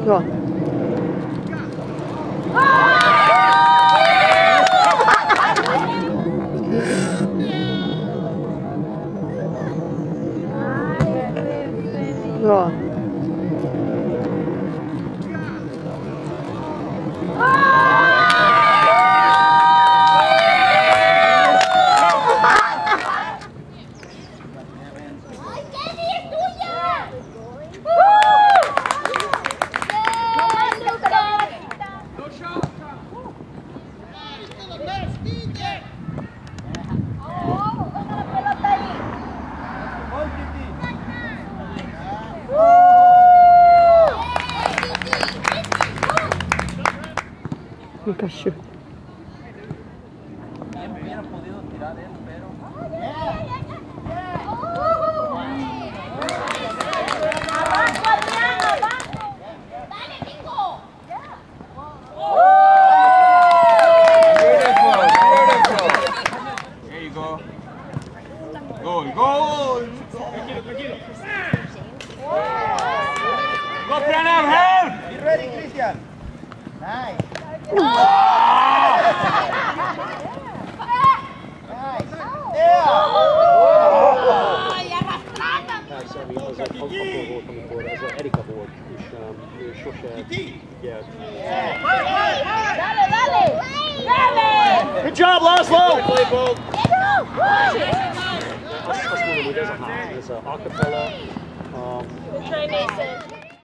Go on. Go on. Me cayó. Hubiera podido tirar él, pero... ¡Abajo, Adrián! ¡Abajo! ¡Dale, Nico! Beautiful, beautiful. There you go. Goal, goal. Go, Pranav, help! Be ready, Christian. Nice. Nice. Yeah. Az, ami az akkor volt, amikor az Erika volt, és ő sose figyelt. ¡Dale, dale! ¡Dale! Good job, Laszlo! Azt mondom, hogy ez a acapella. Try Nathan.